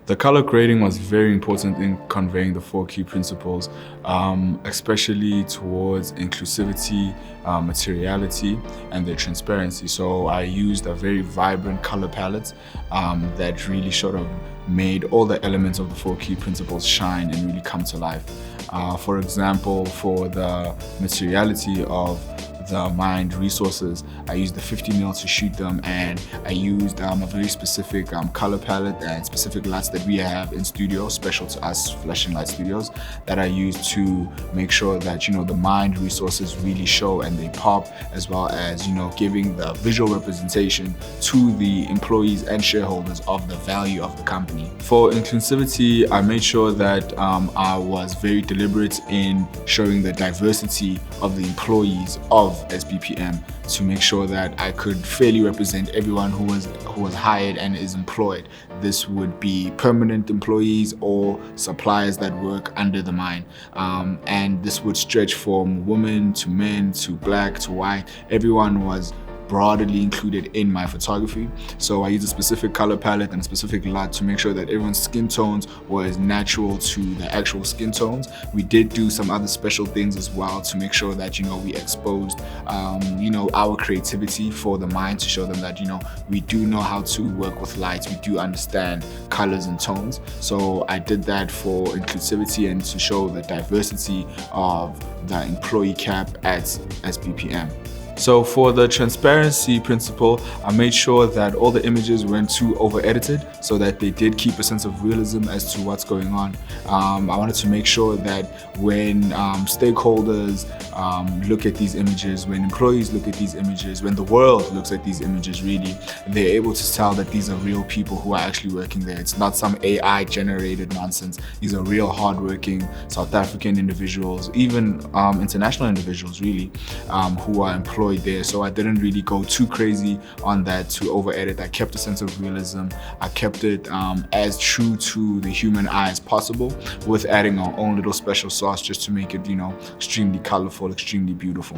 The color grading was very important in conveying the 4 key principles, especially towards inclusivity, materiality, and the transparency. So I used a very vibrant color palette that really sort of made all the elements of the 4 key principles shine and really come to life. For example, for the materiality of the mined resources, I used the 50mm to shoot them, and I used a very specific color palette and specific lights that we have in studio, special to us Flashing Light Studios, that I used to make sure that the mined resources really show and they pop, as well as giving the visual representation to the employees and shareholders of the value of the company. For inclusivity, I made sure that I was very deliberate in showing the diversity of the employees of SBPM to make sure that I could fairly represent everyone who was hired and is employed. This would be permanent employees or suppliers that work under the mine, and this would stretch from women to men to black to white. Everyone was broadly included in my photography. So I used a specific color palette and a specific light to make sure that everyone's skin tones were as natural to the actual skin tones. We did do some other special things as well to make sure that we exposed our creativity for the mine, to show them that we do know how to work with lights, we do understand colors and tones. So I did that for inclusivity and to show the diversity of the employee cap at SBPM. So for the transparency principle, I made sure that all the images weren't too over-edited so that they did keep a sense of realism as to what's going on. I wanted to make sure that when stakeholders look at these images, when employees look at these images, when the world looks at these images, really, they're able to tell that these are real people who are actually working there. It's not some AI-generated nonsense. These are real hardworking South African individuals, even international individuals, really, who are employed there. So I didn't really go too crazy on that to over edit. I kept a sense of realism. I kept it as true to the human eye as possible, with adding our own little special sauce just to make it extremely colorful, extremely beautiful.